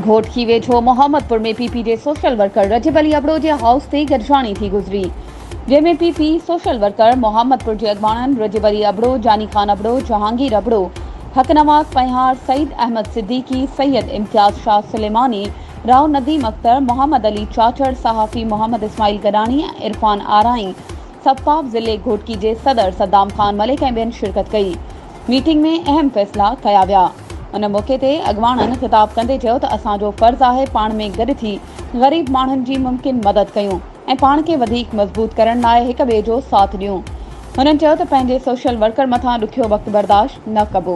घोटकी वेझो मोहम्मदपुर में पीपी जे social worker रजब अली अबड़ो जे house ते गॾिजाणी थी गुज़री, जंहिंमें पीपी सोशल वर्कर मोहम्मदपुर जे अॻवाननि रजब अली अबड़ो, जानी खान अबड़ो, जहांगीर अबड़ो, हक नवाज़ पहियार, सईद अहमद सिद्दीकी, सैयद इम्तियाज शाह सुलेमानी, राव नदीम अख्तर, मोहम्मद अली चाचड़, सहाफ़ी मोहम्मद इस्माइल गडानी, इरफान आराई, सफ़ाफ ज़िले घोटकी जे सदर सद्दाम खान मलिक ऐं ॿियनि शिरकत कई। मीटिंग में अहम फ़ैसिला कया विया। उन मौक़े ते अॻवाननि ख़िताब कंदे चयो त असांजो फ़र्ज़ु आहे पाण में गॾु थी ग़रीब माण्हुनि जी मुमकिन मदद कयूं ऐं पाण खे वधीक मज़बूत करण लाइ हिक ॿिए जो साथ ॾियूं। हुननि चयो त पंहिंजे सोशल वर्कर मथां ॾुखियो वक़्तु बर्दाश्त न कबो।